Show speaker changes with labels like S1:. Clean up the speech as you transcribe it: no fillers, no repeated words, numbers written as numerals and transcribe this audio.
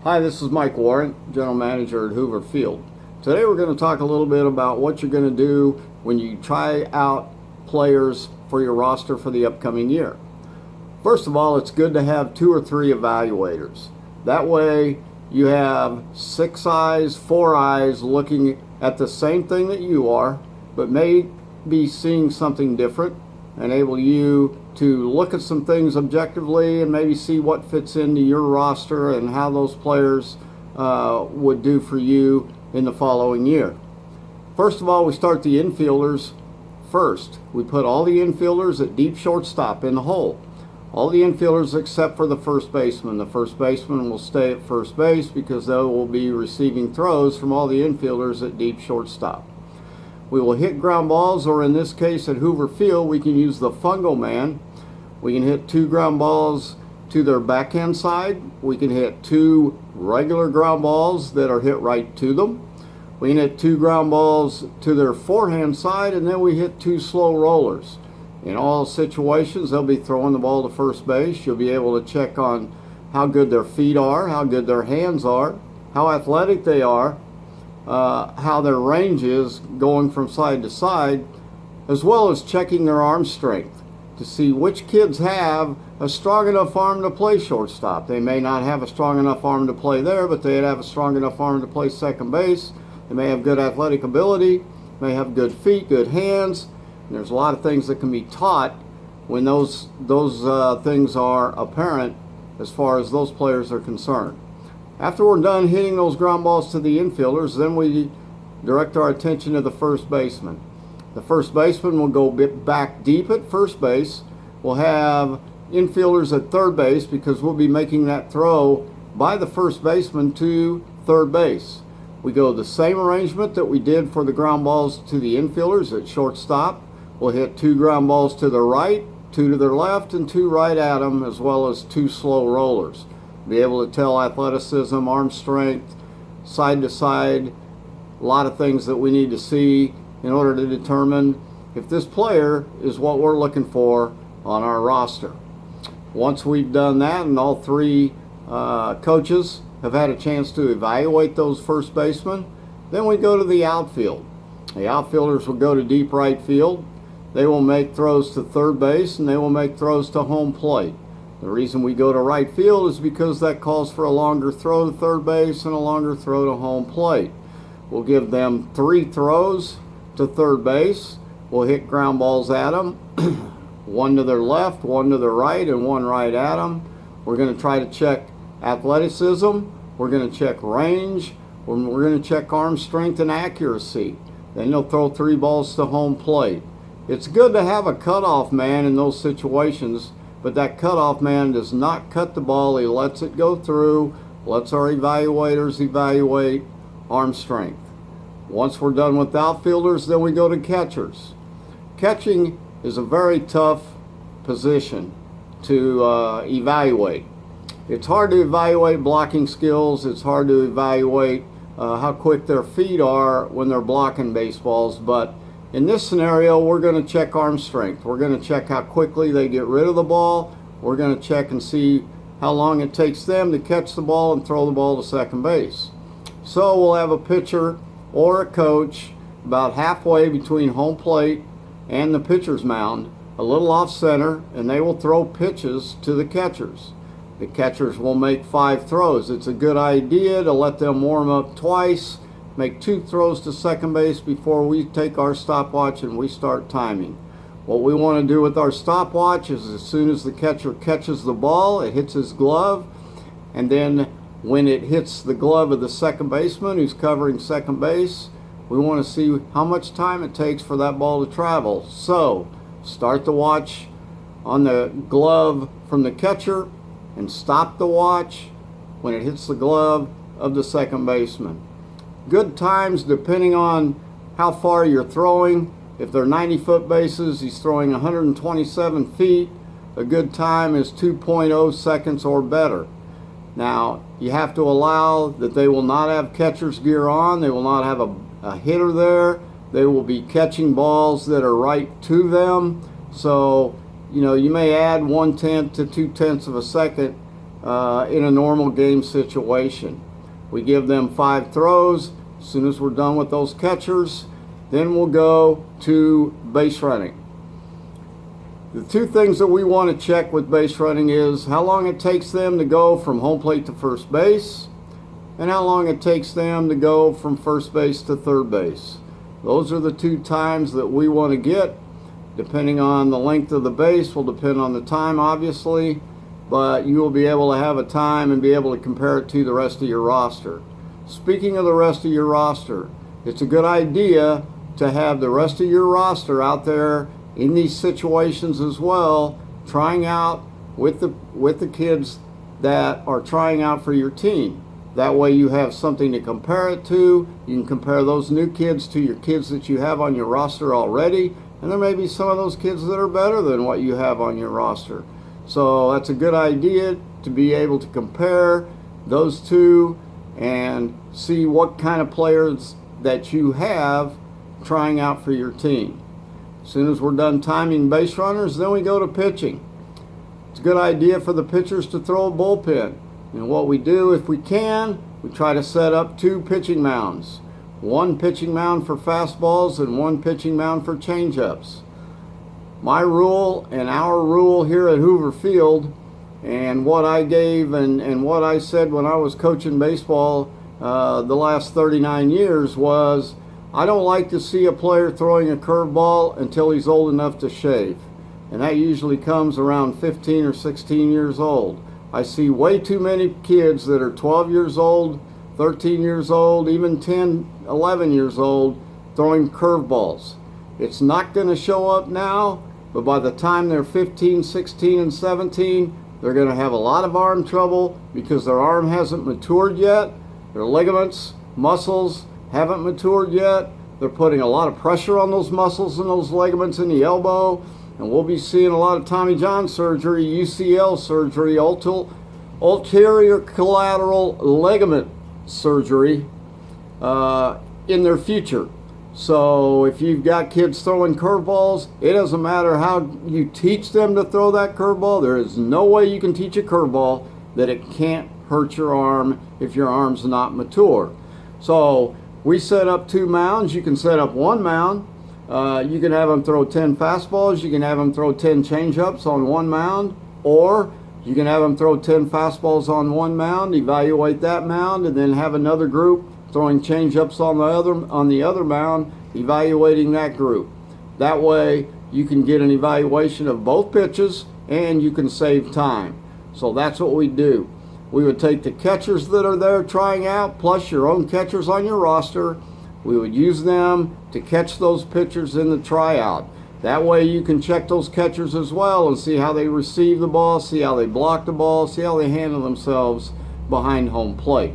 S1: Hi, this is Mike Warren, General Manager at Hoover Field. Today we're going to talk a little bit about what you're going to do when you try out players for your roster for the upcoming year. First of all, it's good to have 2 or 3 evaluators. That way you have 6 eyes, 4 eyes looking at the same thing that you are, but may be seeing something different, enable you to look at some things objectively and maybe see what fits into your roster and how those players would do for you in the following year. First of all, we start the infielders first. We put all the infielders at deep shortstop in the hole. All the infielders except for the first baseman. The first baseman will stay at first base because they will be receiving throws from all the infielders at deep shortstop. We will hit ground balls, or in this case at Hoover Field, we can use the fungo man. We can hit 2 ground balls to their backhand side. We can hit 2 regular ground balls that are hit right to them. We can hit 2 ground balls to their forehand side, and then we hit 2 slow rollers. In all situations, they'll be throwing the ball to first base. You'll be able to check on how good their feet are, how good their hands are, how athletic they are, how their range is going from side to side, as well as checking their arm strength to see which kids have a strong enough arm to play shortstop. They may not have a strong enough arm to play there, but they have a strong enough arm to play second base. They may have good athletic ability, may have good feet, good hands. And there's a lot of things that can be taught when those things are apparent as far as those players are concerned. After we're done hitting those ground balls to the infielders, then we direct our attention to the first baseman. The first baseman will go back deep at first base. We'll have infielders at third base because we'll be making that throw by the first baseman to third base. We go the same arrangement that we did for the ground balls to the infielders at shortstop. We'll hit 2 ground balls to the right, 2 to their left, and 2 right at them, as well as 2 slow rollers. Be able to tell athleticism, arm strength, side to side, a lot of things that we need to see in order to determine if this player is what we're looking for on our roster. Once we've done that and all 3 coaches have had a chance to evaluate those first basemen, then we go to the outfield. The outfielders will go to deep right field. They will make throws to third base and they will make throws to home plate. The reason we go to right field is because that calls for a longer throw to third base and a longer throw to home plate. We'll give them 3 throws to third base. We'll hit ground balls at them, 1 to their left, 1 to their right, and 1 right at them. We're going to try to check athleticism. We're going to check range. We're going to check arm strength and accuracy. Then they'll throw 3 balls to home plate. It's good to have a cutoff man in those situations, but that cutoff man does not cut the ball. He lets it go through, lets our evaluators evaluate arm strength. Once we're done with outfielders, then we go to catchers. Catching is a very tough position to evaluate. It's hard to evaluate blocking skills. It's hard to evaluate how quick their feet are when they're blocking baseballs, but in this scenario, we're going to check arm strength. We're going to check how quickly they get rid of the ball. We're going to check and see how long it takes them to catch the ball and throw the ball to second base. So we'll have a pitcher or a coach about halfway between home plate and the pitcher's mound, a little off center, and they will throw pitches to the catchers. The catchers will make 5 throws. It's a good idea to let them warm up twice, make 2 throws to second base before we take our stopwatch and we start timing. What we want to do with our stopwatch is as soon as the catcher catches the ball, it hits his glove, and then when it hits the glove of the second baseman who's covering second base, we want to see how much time it takes for that ball to travel. So start the watch on the glove from the catcher and stop the watch when it hits the glove of the second baseman. Good times depending on how far you're throwing. If they're 90-foot bases, he's throwing 127 feet. A good time is 2.0 seconds or better. Now, you have to allow that they will not have catcher's gear on. They will not have a hitter there. They will be catching balls that are right to them. So, you may add 1/10 to 2/10 of a second in a normal game situation. We give them 5 throws. As soon as we're done with those catchers, then we'll go to base running. The 2 things that we want to check with base running is how long it takes them to go from home plate to first base, and how long it takes them to go from first base to third base. Those are the 2 times that we want to get. Depending on the length of the base will depend on the time, obviously, but you will be able to have a time and be able to compare it to the rest of your roster. Speaking of the rest of your roster, it's a good idea to have the rest of your roster out there in these situations as well, trying out with the kids that are trying out for your team. That way you have something to compare it to. You can compare those new kids to your kids that you have on your roster already, and there may be some of those kids that are better than what you have on your roster. So that's a good idea to be able to compare those 2 and see what kind of players that you have trying out for your team. As soon as we're done timing base runners, then we go to pitching. It's a good idea for the pitchers to throw a bullpen. And what we do, if we can, we try to set up 2 pitching mounds. 1 pitching mound for fastballs and 1 pitching mound for changeups. My rule and our rule here at Hoover Field, and what I gave and what I said when I was coaching baseball the last 39 years was, I don't like to see a player throwing a curveball until he's old enough to shave. And that usually comes around 15 or 16 years old. I see way too many kids that are 12 years old, 13 years old, even 10, 11 years old throwing curveballs. It's not going to show up now, but by the time they're 15, 16, and 17, they're going to have a lot of arm trouble because their arm hasn't matured yet. Their ligaments, muscles haven't matured yet. They're putting a lot of pressure on those muscles and those ligaments in the elbow. And we'll be seeing a lot of Tommy John surgery, UCL surgery, ulterior collateral ligament surgery in their future. So if you've got kids throwing curveballs, it doesn't matter how you teach them to throw that curveball. There is no way you can teach a curveball that it can't hurt your arm if your arm's not mature. So we set up 2 mounds. You can set up 1 mound. You can have them throw 10 fastballs. You can have them throw 10 changeups on 1 mound. Or you can have them throw 10 fastballs on 1 mound, evaluate that mound, and then have another group throwing changeups on the other mound, evaluating that group. That way you can get an evaluation of both pitches and you can save time. So that's what we do. We would take the catchers that are there trying out, plus your own catchers on your roster. We would use them to catch those pitchers in the tryout. That way you can check those catchers as well and see how they receive the ball, see how they block the ball, see how they handle themselves behind home plate.